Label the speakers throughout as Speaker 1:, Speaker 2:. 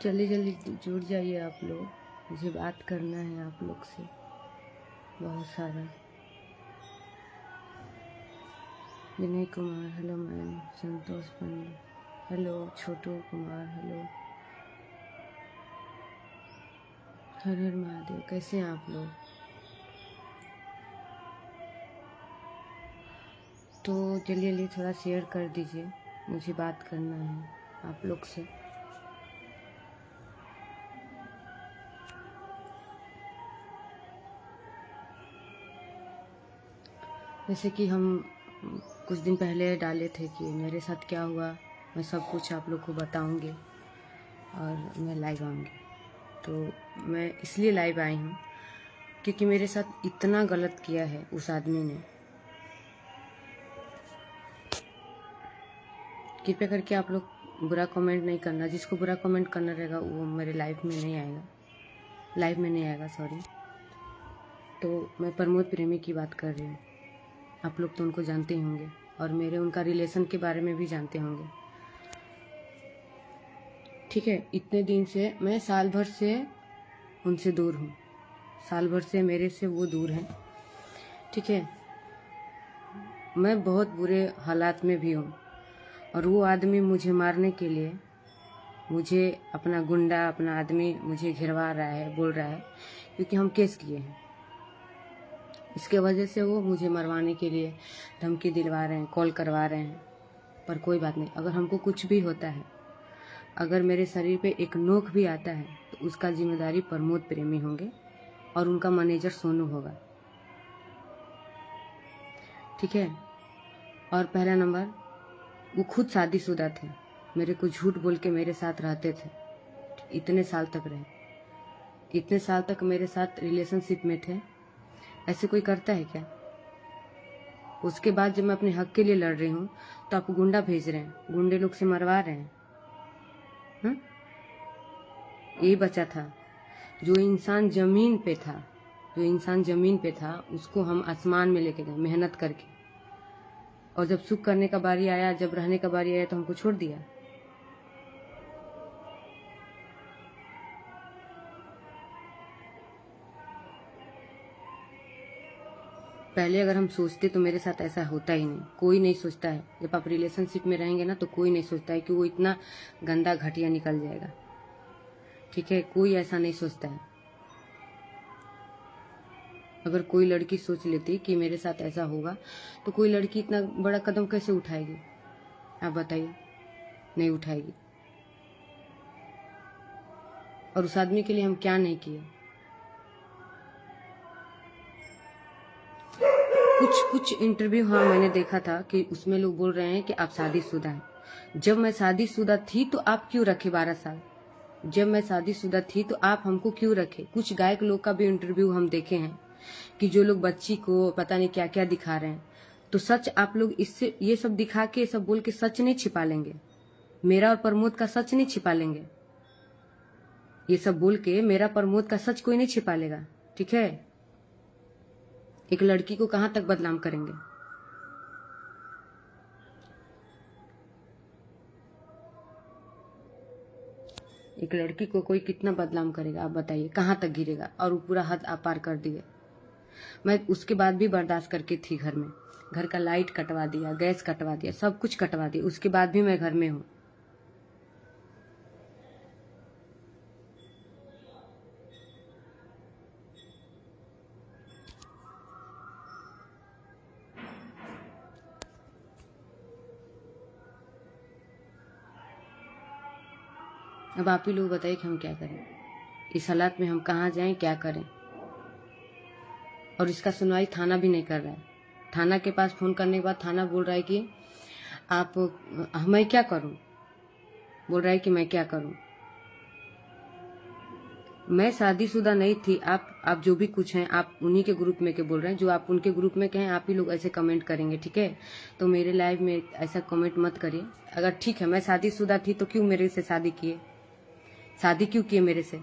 Speaker 1: जल्दी जल्दी जुड़ जाइए आप लोग, मुझे बात करना है आप लोग से बहुत सारा। विनय कुमार हेलो मैम, संतोष पंडित हेलो, छोटू कुमार हेलो, हर हर महादेव। कैसे हैं आप लोग? तो जल्दी जल्दी थोड़ा शेयर कर दीजिए, मुझे बात करना है आप लोग से। जैसे कि हम कुछ दिन पहले डाले थे कि मेरे साथ क्या हुआ, मैं सब कुछ आप लोग को बताऊंगी और मैं लाइव आऊँगी। तो मैं इसलिए लाइव आई हूँ क्योंकि मेरे साथ इतना गलत किया है उस आदमी ने। कृपया करके आप लोग बुरा कमेंट नहीं करना, जिसको बुरा कमेंट करना रहेगा वो मेरे लाइव में नहीं आएगा, सॉरी। तो मैं प्रमोद प्रेमी की बात कर रही हूँ। आप लोग तो उनको जानते ही होंगे और मेरे उनका रिलेशन के बारे में भी जानते होंगे, ठीक है। इतने दिन से मैं साल भर से उनसे दूर हूँ, साल भर से मेरे से वो दूर हैं, ठीक है। मैं बहुत बुरे हालात में भी हूँ और वो आदमी मुझे मारने के लिए, मुझे अपना गुंडा, अपना आदमी मुझे घिरवा रहा है, बोल रहा है क्योंकि हम केस किए हैं। इसके वजह से वो मुझे मरवाने के लिए धमकी दिलवा रहे हैं, कॉल करवा रहे हैं। पर कोई बात नहीं, अगर हमको कुछ भी होता है, अगर मेरे शरीर पे एक नोक भी आता है तो उसका जिम्मेदारी प्रमोद प्रेमी होंगे और उनका मैनेजर सोनू होगा, ठीक है। और पहला नंबर, वो खुद शादीशुदा थे, मेरे को झूठ बोल के मेरे साथ रहते थे, इतने साल तक रहे, इतने साल तक मेरे साथ रिलेशनशिप में थे। ऐसे कोई करता है क्या? उसके बाद जब मैं अपने हक के लिए लड़ रही हूँ तो आप गुंडा भेज रहे हैं, गुंडे लोग से मरवा रहे हैं। यही बचा था, जो इंसान जमीन पे था उसको हम आसमान में लेके गए मेहनत करके, और जब सुख करने का बारी आया, जब रहने का बारी आया तो हमको छोड़ दिया। पहले अगर हम सोचते तो मेरे साथ ऐसा होता ही नहीं। कोई नहीं सोचता है, जब आप रिलेशनशिप में रहेंगे ना तो कोई नहीं सोचता है कि वो इतना गंदा घटिया निकल जाएगा, ठीक है। कोई ऐसा नहीं सोचता है। अगर कोई लड़की सोच लेती कि मेरे साथ ऐसा होगा तो कोई लड़की इतना बड़ा कदम कैसे उठाएगी, आप बताइए? नहीं उठाएगी। और उस आदमी के लिए हम क्या नहीं किए। कुछ इंटरव्यू, हाँ मैंने देखा था कि उसमें लोग बोल रहे हैं कि आप शादीशुदा हैं। जब मैं शादीशुदा थी तो आप क्यों रखे 12 साल? जब मैं शादीशुदा थी तो आप हमको क्यों रखे? कुछ गायक लोग का भी इंटरव्यू हम देखे हैं कि जो लोग बच्ची को पता नहीं क्या क्या दिखा रहे हैं। तो सच आप लोग इससे ये सब दिखा के, सब बोल के सच नहीं छिपा लेंगे। मेरा और प्रमोद का सच नहीं छिपा लेंगे। ये सब बोल के मेरा प्रमोद का सच कोई नहीं छिपा लेगा, ठीक है। एक लड़की को कहां तक बदनाम करेंगे? एक लड़की को कोई कितना बदनाम करेगा, आप बताइए? कहाँ तक गिरेगा? और वो पूरा हद आप पार कर दिए। मैं उसके बाद भी बर्दाश्त करके थी घर में, घर का लाइट कटवा दिया, गैस कटवा दिया, सब कुछ कटवा दिया, उसके बाद भी मैं घर में हूँ। अब आप ही लोग बताइए कि हम क्या करें, इस हालात में हम कहाँ जाएं, क्या करें। और इसका सुनवाई थाना भी नहीं कर रहा है। थाना के पास फोन करने के बाद थाना बोल रहा है कि आप, मैं क्या करूं, बोल रहा है कि मैं क्या करूं। मैं शादीशुदा नहीं थी। आप जो भी कुछ हैं आप उन्हीं के ग्रुप में के बोल रहे हैं, जो आप उनके ग्रुप में के हैं आप ही लोग ऐसे कमेंट करेंगे, ठीक है। तो मेरे लाइव में ऐसा कमेंट मत करिए। अगर ठीक है मैं शादीशुदा थी तो क्यों मेरे से शादी किए, शादी क्यों किए मेरे से?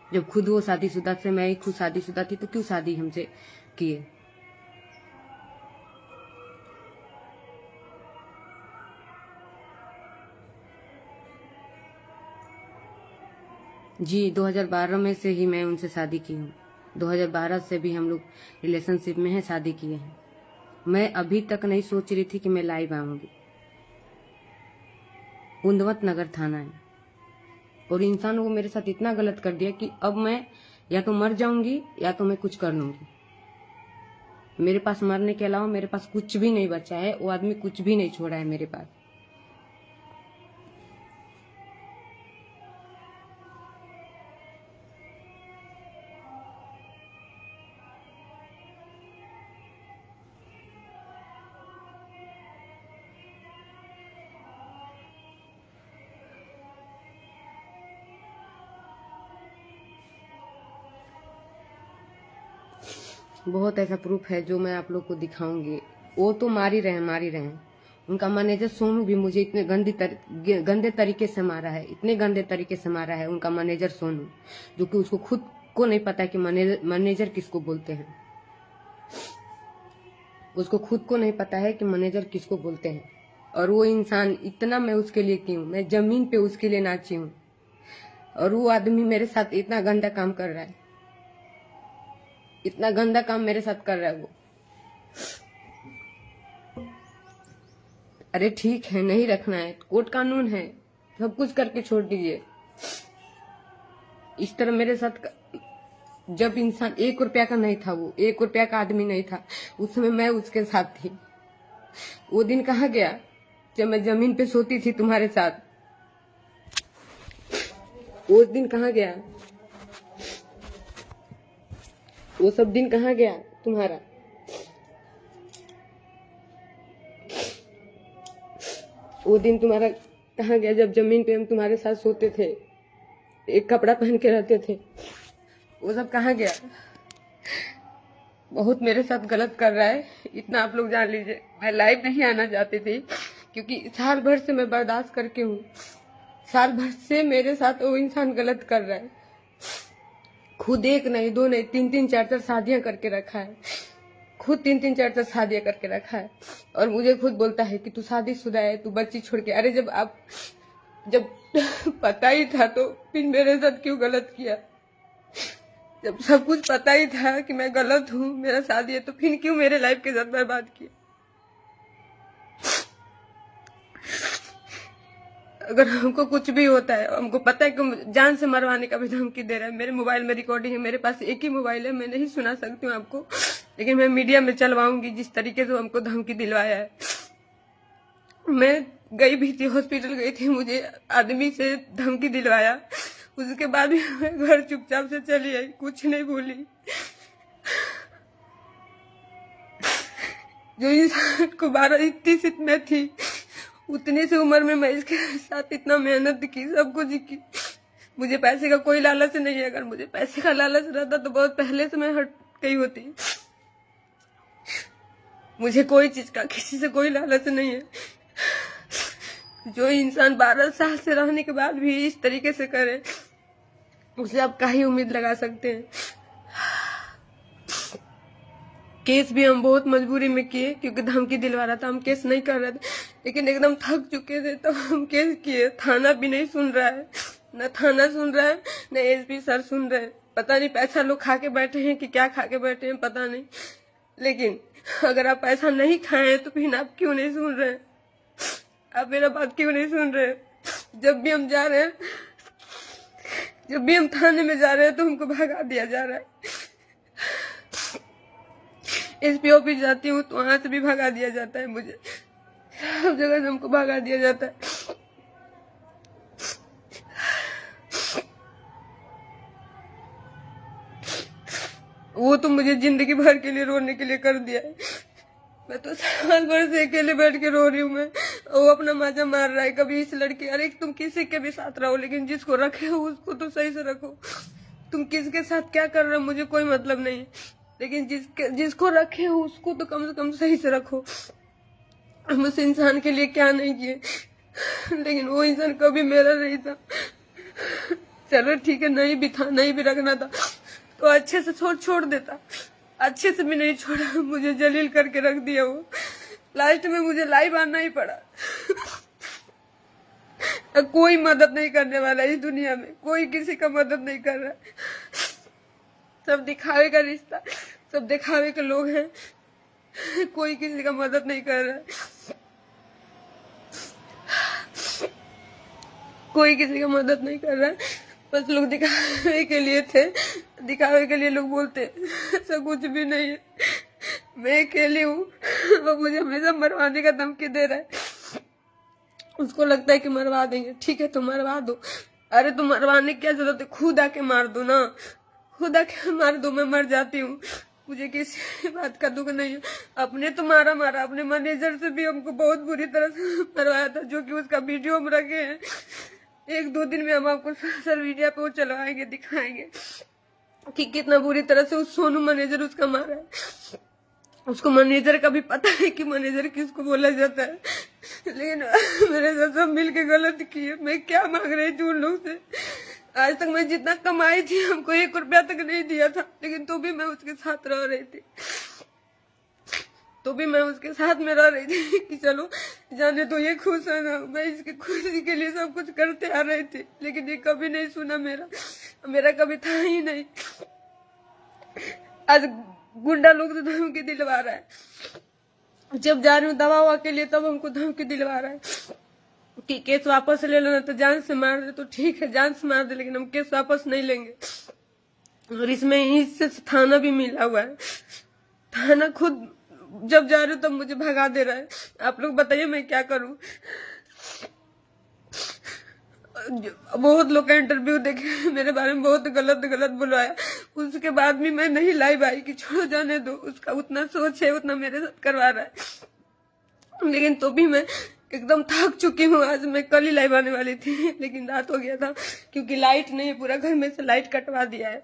Speaker 1: जब खुद वो शादीशुदा थे, मैं खुद शादीशुदा थी, तो क्यों शादी हमसे किए? जी 2012 में से ही मैं उनसे शादी की हूँ। 2012 से भी हम लोग रिलेशनशिप में हैं, शादी किए हैं। मैं अभी तक नहीं सोच रही थी कि मैं लाइव आऊंगी। कुंदवत नगर थाना है, और इंसान को मेरे साथ इतना गलत कर दिया कि अब मैं या तो मर जाऊंगी या तो मैं कुछ कर लूंगी। मेरे पास मरने के अलावा मेरे पास कुछ भी नहीं बचा है। वो आदमी कुछ भी नहीं छोड़ा है मेरे पास। बहुत ऐसा प्रूफ है जो मैं आप लोग को दिखाऊंगी। वो तो मार ही रहे हैं। उनका मैनेजर सोनू भी मुझे इतने गंदे तरीके से मारा है, इतने गंदे तरीके से मारा है उनका मैनेजर सोनू, जो कि उसको खुद को नहीं पता है कि मैनेजर किसको बोलते हैं। उसको खुद को नहीं पता है कि मैनेजर किसको बोलते हैं। और वो इंसान इतना मैं उसके लिए की हूँ, मैं जमीन पे उसके लिए नाची हूँ, और वो आदमी मेरे साथ इतना गंदा काम कर रहा है, इतना गंदा काम मेरे साथ कर रहा है वो। अरे ठीक है, नहीं रखना है, कोर्ट कानून है, सब कुछ करके छोड़ दीजिए। इस तरह मेरे साथ जब इंसान 1 रुपया का नहीं था, वो 1 रुपया का आदमी नहीं था, उस समय मैं उसके साथ थी। वो दिन कहाँ गया जब मैं जमीन पे सोती थी तुम्हारे साथ? वो दिन कहाँ गया? वो सब दिन कहाँ गया तुम्हारा? वो दिन तुम्हारा कहाँ गया जब जमीन पे हम तुम्हारे साथ सोते थे, एक कपड़ा पहन के रहते थे? वो सब कहाँ गया? बहुत मेरे साथ गलत कर रहा है, इतना आप लोग जान लीजिए। मैं लाइव नहीं आना चाहती थी, क्योंकि साल भर से मैं बर्दाश्त करके हूँ। साल भर से मेरे साथ वो इंसान गलत कर रहा है। खुद 1 नहीं 2 नहीं 3 4 शादियां करके रखा है। खुद 3 4 शादियां करके रखा है, और मुझे खुद बोलता है कि तू शादीशुदा है, तू बच्ची छोड़ के। अरे जब पता ही था तो फिर मेरे साथ क्यों गलत किया? जब सब कुछ पता ही था कि मैं गलत हूँ, मेरा शादी है, तो फिर क्यों मेरे लाइफ के साथ बर्बाद किया? अगर हमको कुछ भी होता है, हमको पता है कि जान से मरवाने का भी धमकी दे रहा है। मेरे मोबाइल में रिकॉर्डिंग है, मेरे पास एक ही मोबाइल है, मैं नहीं सुना सकती हूँ आपको, लेकिन मैं मीडिया में चलवाऊंगी जिस तरीके से हमको धमकी दिलवाया है। मैं गई भी थी, हॉस्पिटल गई थी, मुझे आदमी से धमकी दिलवाया, उसके बाद भी मैं घर चुपचाप से चली आई, कुछ नहीं बोली। जो इंसान को 12 में थी, उतनी सी उम्र में मैं इसके साथ इतना मेहनत की, सब कुछ की। मुझे पैसे का कोई लालच नहीं है। अगर मुझे पैसे का लालच रहता तो बहुत पहले से मैं हट गई होती। मुझे कोई चीज का, किसी से कोई लालच नहीं है। जो इंसान 12 साल से रहने के बाद भी इस तरीके से करे, उसे आप क्या ही उम्मीद लगा सकते हैं? केस भी हम बहुत मजबूरी में किए, क्योंकि धमकी दिलवा रहा था। हम केस नहीं कर रहे थे, लेकिन एकदम थक चुके थे तो हम केस किए। थाना भी नहीं सुन रहा है, न थाना सुन रहा है, न एसपी सर सुन रहे हैं। पता नहीं पैसा लोग खा के बैठे हैं कि क्या खा के बैठे हैं, पता नहीं। लेकिन अगर आप पैसा नहीं खाए तो फिर आप क्यों नहीं सुन रहे? आप मेरा बात क्यों नहीं सुन रहे? जब भी हम जा रहे हैं, जब भी हम थाने में जा रहे हैं तो हमको भगा दिया जा रहा है। एसपी ऑफिस जाती हूँ तो वहां से भी भगा दिया जाता है मुझे, सब जगह से हमको भगा दिया जाता है। वो तो मुझे जिंदगी भर के लिए रोने के लिए कर दिया है। मैं तो साल भर से अकेले बैठ के रो रही हूँ। मैं, वो अपना मजा मार रहा है। कभी इस लड़की, अरे तुम किसी के भी साथ रहो, लेकिन जिसको रखे हो उसको तो सही से रखो। तुम किसके साथ क्या कर रहे हो मुझे कोई मतलब नहीं, लेकिन जिसको रखे हो उसको तो कम से कम सही से रखो। हम उस इंसान के लिए क्या नहीं किए, लेकिन वो इंसान कभी मेरा नहीं था। चलो ठीक है, नहीं भी था, नहीं भी रखना था तो अच्छे से छोड़ देता। अच्छे से भी नहीं छोड़ा, मुझे जलील करके रख दिया वो। लास्ट में मुझे लाइव आना ही पड़ा।
Speaker 2: कोई मदद नहीं करने वाला इस दुनिया में, कोई किसी का मदद नहीं कर रहा है। सब दिखावे का रिश्ता, सब दिखावे के लोग हैं, कोई किसी का मदद नहीं कर रहा है, कोई किसी का मदद नहीं कर रहा है। बस लोग दिखावे के लिए थे, दिखावे के लिए लोग बोलते ऐसा कुछ भी नहीं है। मैं अकेली हूँ, वो मुझे हमेशा मरवाने का धमकी दे रहा है। उसको लगता है कि मरवा देंगे, ठीक है तो मरवा दो। अरे तुम मरवाने की क्या जरूरत है, खुद आके मार दो ना, खुद आके मार दो, मैं मर जाती हूँ, मुझे किसी बात का दुख नहीं है। अपने तो मारा, अपने मैनेजर से भी हमको बहुत बुरी तरह से मरवाया था, जो कि उसका वीडियो हम रखे हैं। 1-2 दिन में हम आपको सोशल मीडिया पे वो चलवाएंगे, दिखाएंगे कि कितना बुरी तरह से उस सोनू मैनेजर उसका मारा है। उसको मैनेजर का भी पता है कि मैनेजर किसको बोला जाता है, लेकिन मेरे साथ सब मिलके गलत किए। मैं क्या मांग रही थी उन लोग से, आज तक मैं जितना कमाई थी हमको 1 रुपया तक नहीं दिया था, लेकिन तो भी मैं उसके साथ रह रही थी, तो भी मैं उसके साथ में रह रही थी कि चलो जाने तो ये खुश है ना, मैं इसकी खुशी के लिए सब कुछ करते आ रही थी। लेकिन ये कभी नहीं सुना मेरा कभी था ही नहीं। आज गुंडा लोग तो धमकी दिलवा रहा है, जब जा रही हूँ दवा ववा के लिए तब हमको धमकी दिलवा रहा है कि केस वापस ले लेना, तो जान से मार दे, तो ठीक है जान से मार दे, लेकिन हम केस वापस नहीं लेंगे। और इसमें इससे थाना भी मिला हुआ है, थाना खुद जब जा रही हूँ तब मुझे भगा दे रहा है। आप लोग बताइए मैं क्या करूँ। बहुत लोग का इंटरव्यू देखे, मेरे बारे में बहुत गलत बुलवाया, उसके बाद भी मैं नहीं लाइव आई कि छोड़ो जाने दो, उसका उतना सोच है उतना मेरे साथ करवा रहा है। लेकिन तो भी मैं एकदम थक चुकी हूँ। आज मैं कल ही लाइव आने वाली थी, लेकिन रात हो गया था क्योंकि लाइट नहीं है, पूरा घर में से लाइट कटवा दिया है।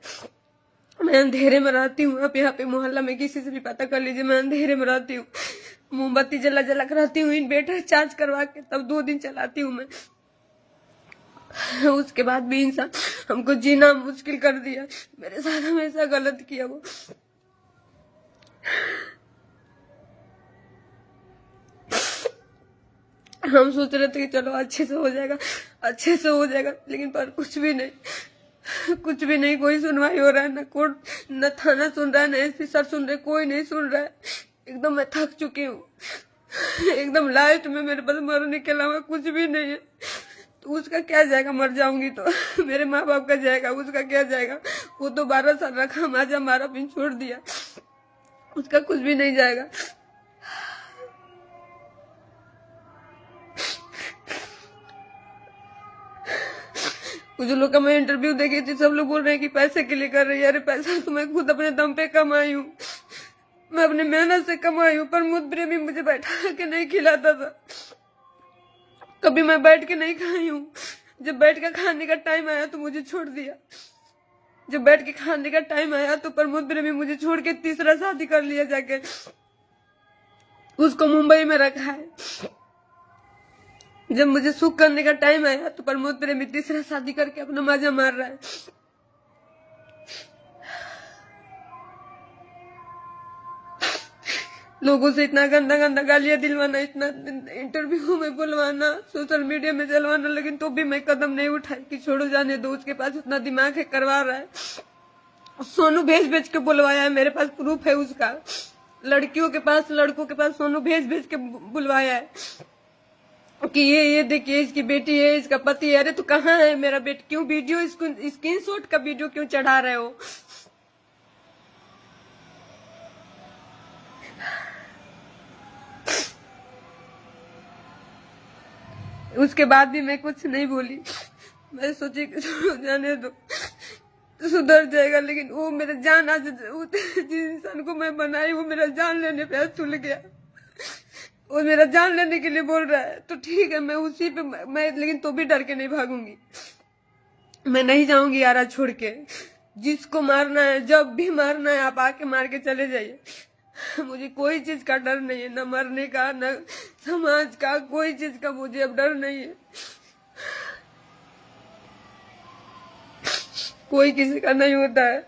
Speaker 2: मैं अंधेरे में रहती हूँ, आप यहाँ पे मोहल्ला में किसी से भी पता कर लीजिए, मैं अंधेरे में रहती हूँ, मोमबत्ती जला कर रहती हूँ, इन्वर्टर चार्ज करवा के तब 2 दिन चलाती हूँ मैं। उसके बाद भी इंसान हमको जीना मुश्किल कर दिया, मेरे साथ हमेशा गलत किया वो। हम सोच रहे थे कि चलो अच्छे से हो जाएगा, लेकिन पर कुछ भी नहीं, कोई सुनवाई हो रहा है, न कोर्ट न थाना सुन रहा है, न एसपी सर सुन रहे, कोई नहीं सुन रहा है। एकदम मैं थक चुकी हूँ, एकदम लास्ट में मेरे पास मरने के अलावा कुछ भी नहीं है। तो उसका क्या जाएगा, मर जाऊंगी तो मेरे माँ बाप का जाएगा, उसका क्या जाएगा। वो तो 12 साल रखा, माजा मारा पिन छोड़ दिया, उसका कुछ भी नहीं जाएगा। कुछ लोग का मैं इंटरव्यू देखी थी, सब लोग बोल रहे हैं कि पैसे के लिए कर रही है। अरे पैसा तो मैं खुद अपने दम पे कमाई हूँ, मैं अपने मेहनत से कमाई हूँ। प्रमोद प्रेमी मुझे बैठा के नहीं खिलाता था, कभी मैं बैठ के नहीं खाई हूँ। जब बैठ के खाने का टाइम आया तो मुझे छोड़ दिया, जब बैठ के खाने का टाइम आया तो प्रमोद प्रेमी मुझे छोड़ के तीसरा शादी कर लिया जाके, उसको मुंबई में रखा है। जब मुझे सुख करने का टाइम आया तो प्रमोद प्रेमी तीसरा शादी करके अपना मजा मार रहा है। लोगों से इतना गंदा गालियां दिलवाना, इतना इंटरव्यू में बुलवाना, सोशल मीडिया में चलवाना, लेकिन तो भी मैं कदम नहीं उठाई कि छोड़ो जाने दो, उसके पास उतना दिमाग है, करवा रहा है। सोनू भेज के बुलवाया है, मेरे पास प्रूफ है उसका। लड़कियों के पास, लड़कों के पास सोनू भेज के बुलवाया है कि ये देखिए इसकी बेटी है, इसका पति है। अरे तो कहाँ है मेरा बेटी, क्यों वीडियो स्क्रीनशॉट का वीडियो क्यों चढ़ा रहे हो। उसके बाद भी मैं कुछ नहीं बोली, मैं सोची कि जाने दो तो सुधर जाएगा। लेकिन वो मेरा जान, आज जिस इंसान को मैं बनाई वो मेरा जान लेने पे तुल गया, वो मेरा जान लेने के लिए बोल रहा है। तो ठीक है, मैं उसी पे मैं लेकिन तो भी डर के नहीं भागूंगी, मैं नहीं जाऊंगी यारा छोड़ के। जिसको मारना है, जब भी मारना है आप आके मार के चले जाइए, मुझे कोई चीज का डर नहीं है, न मरने का, न समाज का, कोई चीज का मुझे अब डर नहीं है। कोई किसी का नहीं होता है।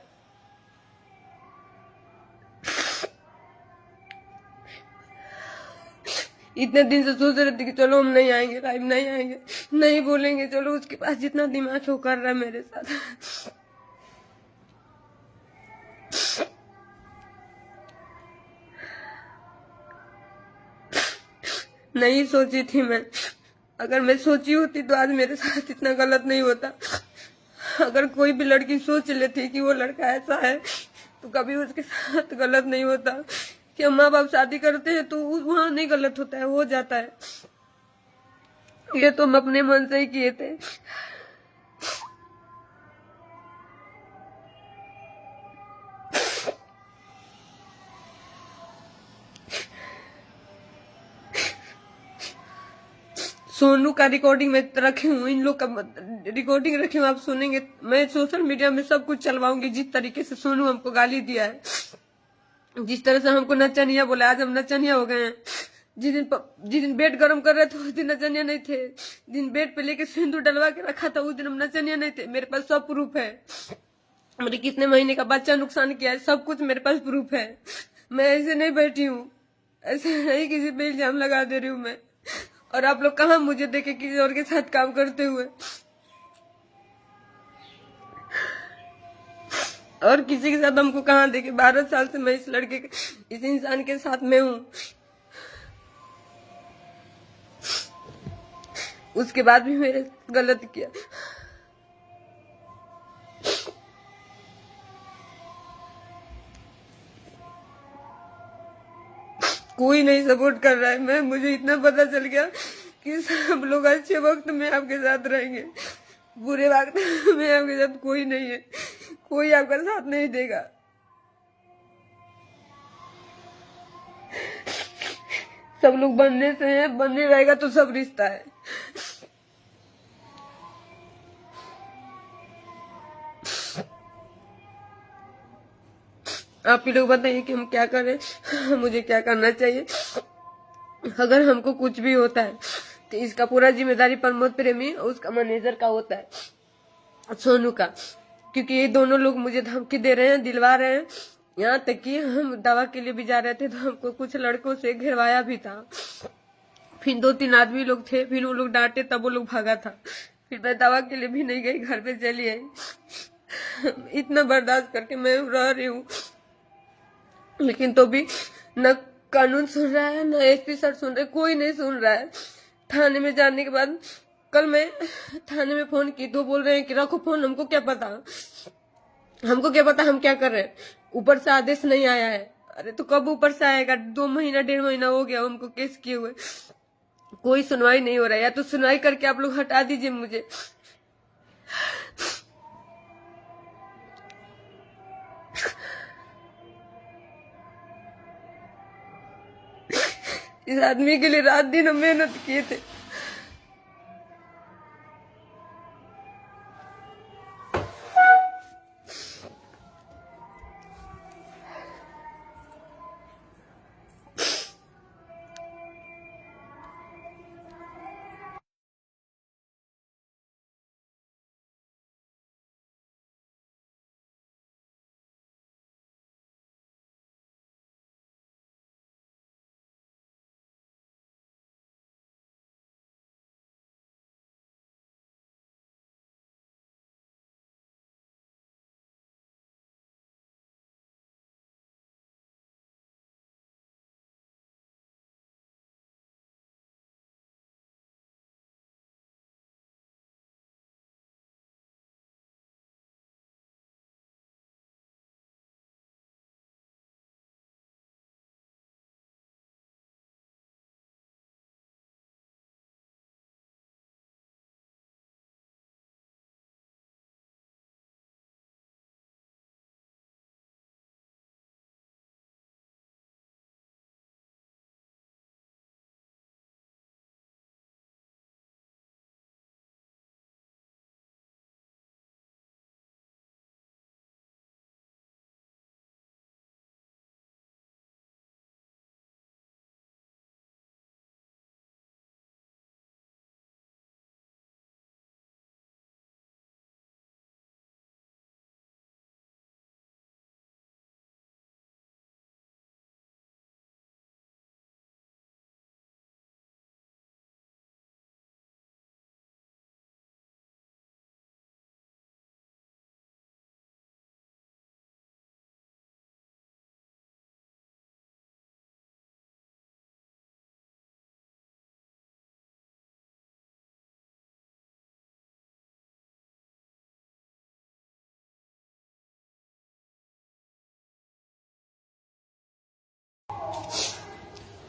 Speaker 2: इतने दिन से सोच रहे थे कि चलो हम नहीं आएंगे, लाइव नहीं आएंगे, नहीं बोलेंगे, चलो उसके पास जितना दिमाग है वो कर रहा है मेरे साथ। नहीं सोची थी मैं, अगर मैं सोची होती तो आज मेरे साथ इतना गलत नहीं होता। अगर कोई भी लड़की सोच लेती कि वो लड़का ऐसा है तो कभी उसके साथ गलत नहीं होता। कि हम माँ बाप शादी करते हैं तो वहां नहीं गलत होता है, हो जाता है। ये तो हम अपने मन से ही किए थे। सोनू का रिकॉर्डिंग मैं रखी हूँ, इन लोग का रिकॉर्डिंग रखी हूँ, आप सुनेंगे। मैं सोशल मीडिया में सब कुछ चलवाऊंगी जिस तरीके से सोनू हमको गाली दिया है, जिस तरह से हमको नचनिया बोला। आज हम नचनिया हो गए हैं। जिस दिन बेड गर्म कर रहे थे उस दिन नचनिया नहीं थे। दिन बेड पे लेके सिंदूर डलवा के रखा था उस दिन हम नचनिया नहीं थे। मेरे पास सब प्रूफ है। मेरे कितने महीने का बच्चा नुकसान किया है, सब कुछ मेरे पास प्रूफ है। मैं ऐसे नहीं बैठी हूँ, ऐसे नहीं किसी पे इल्जाम लगा दे रही हूँ मैं। और आप लोग कहाँ मुझे देखे किसी और के साथ काम करते हुए, और किसी के साथ हमको कहाँ देखे। 12 साल से मैं इस लड़के के, इस इंसान के साथ में हूँ, उसके बाद भी मेरे गलत किया। कोई नहीं सपोर्ट कर रहा है। मुझे इतना पता चल गया कि सब लोग अच्छे वक्त में आपके साथ रहेंगे, बुरे वक्त में आपके साथ कोई नहीं है, कोई आपका साथ नहीं देगा। सब लोग बनने से हैं, बनने रहेगा तो सब रिश्ता है। आप ही लोग बताइए कि हम क्या करें, मुझे क्या करना चाहिए। अगर हमको कुछ भी होता है तो इसका पूरा जिम्मेदारी प्रमोद प्रेमी और उसका मैनेजर का होता है, सोनू का। क्योंकि ये दोनों लोग मुझे धमकी दे रहे हैं, दिलवा रहे हैं। यहाँ तक कि हम दवा के लिए भी जा रहे थे तो हमको कुछ लड़कों से घेरवाया भी था। फिर 2-3 आदमी लोग थे, फिर वो लोग डांटे तब वो लोग भागा था। फिर मैं दवा के लिए भी नहीं गई, घर पे चली आई। इतना बर्दाश्त करके मैं रह रही हूँ, लेकिन तो भी न कानून सुन रहा है, न एसपी सर सुन रहे, कोई नहीं सुन रहा है। थाने में जाने के बाद कल मैं थाने में फोन की तो बोल रहे हैं कि रखो फोन, हमको क्या पता, हमको क्या पता हम क्या कर रहे हैं, ऊपर से आदेश नहीं आया है। अरे तो कब ऊपर से आएगा? 2 महीना 1.5 महीना हो गया हमको केस किए हुए, कोई सुनवाई नहीं हो रहा है। या तो सुनवाई करके आप लोग हटा दीजिए मुझे। इस आदमी के लिए रात दिन हम मेहनत किए थे।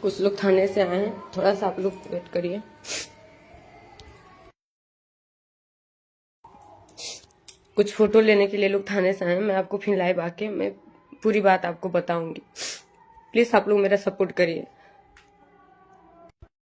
Speaker 1: कुछ लोग थाने से आए हैं, थोड़ा सा आप लोग वेट करिए। कुछ फोटो लेने के लिए लोग थाने से आए हैं, मैं आपको फिर लाइव आके मैं पूरी बात आपको बताऊंगी। प्लीज आप लोग मेरा सपोर्ट करिए।